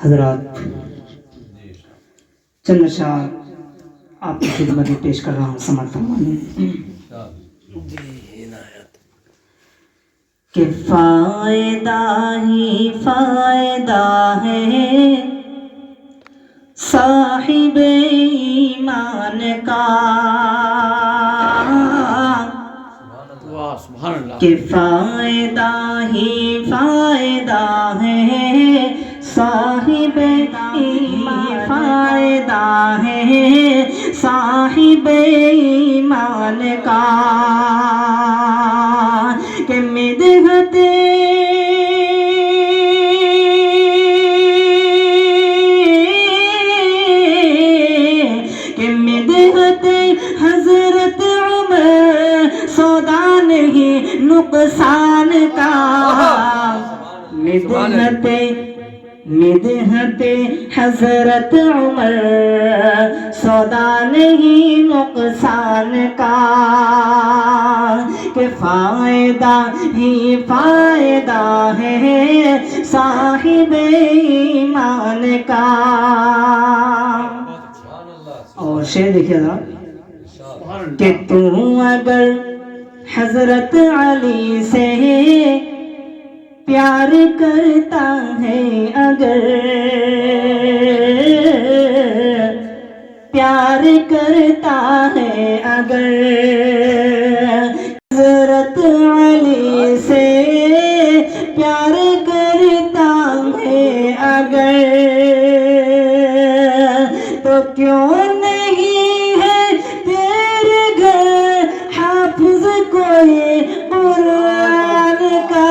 حضرات چند اشعار آپ کی خدمت میں پیش کر رہا ہوں، سماعت فرمائیے کہ فائدہ ہی فائدہ ہے صاحب ایمان کا، کہ فائدہ ہی فائدہ ہے صاحب ایمان، فائدہ ہے صاحب ایمان کا، کہ مدحت حضرت عمر سودا نہیں نقصان کا، مدحت حضرت عمر سودا نہیں نقصان کا، کہ فائدہ ہی فائدہ ہے صاحب ایمان کا۔ اور شعر دیکھیے ذرا، کہ تو اگر حضرت علی سے پیار کرتا ہے، اگر پیار کرتا ہے، اگر حضرت علی سے پیار کرتا ہے اگر، تو کیوں نہیں ہے تیرے گھر حافظ کوئی قرآن کا،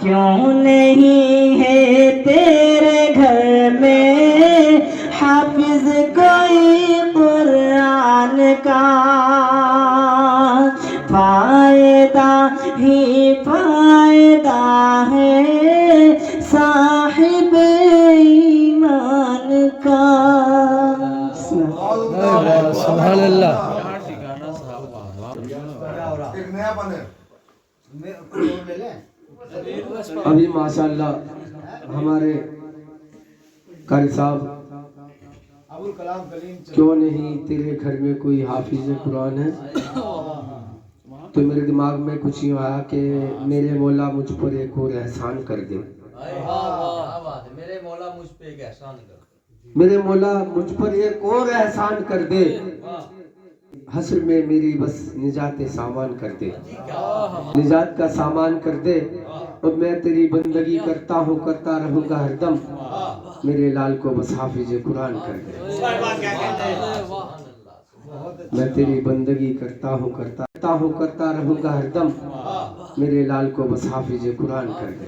کیوں نہیں ہے تیرے گھر میں حافظ کوئی قرآن کا، فائدہ ہی فائدہ ہے صاحب ایمان کا۔ سبحان اللہ۔ ابھی ماشاءاللہ ہمارے قاری صاحب، کیوں نہیں تیرے گھر میں کوئی حافظ قرآن ہے، تو میرے دماغ میں کچھ یوں آیا کہ میرے مولا مجھ پر ایک اور احسان کر دے، میرے مولا مجھ پہ ایک احسان کر دے، میرے مولا مجھ پر ایک اور احسان کر دے، حشر میں میری بس نجات سامان کر دے، نجات کا سامان کر دے، اور میں تیری بندگی کرتا ہوں کرتا رہوں گا ہر دم، میرے لال کو بس حافظ قرآن کر دے، میں تیری بندگی کرتا ہوں کرتا رہوں گا ہر دم، میرے لال کو بس حافظ قرآن کر دے۔